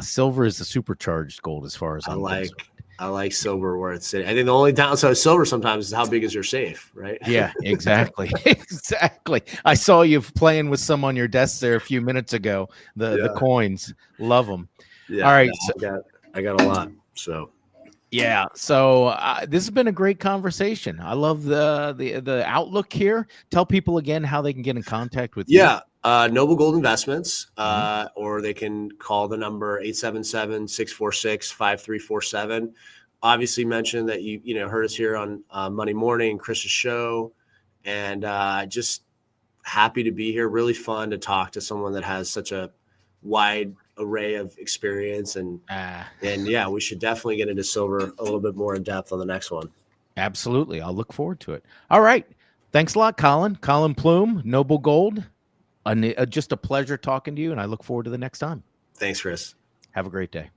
silver is the supercharged gold as far as I'm concerned. I like silver where it's sitting. I think the only downside of silver sometimes is how big is your safe, right? Yeah, exactly. Exactly. I saw you playing with some on your desk there a few minutes ago. The Yeah. coins. Love them. All Yeah. right. No, I got a lot. So Yeah. So this has been a great conversation. I love the outlook here. Tell people again how they can get in contact with you. yeah, Noble Gold Investments, Mhm. or they can call the number 877-646-5347. Obviously mentioned that you know heard us here on Monday morning, Chris's show, and just happy to be here. Really fun to talk to someone that has such a wide array of experience, and Ah, yeah, we should definitely get into silver a little bit more in depth on the next one. absolutely. I'll look forward to it. All right. Thanks a lot, Colin. Collin Plume, Noble Gold. Just a pleasure talking to you, and I look forward to the next time. Thanks, Chris. Have a great day.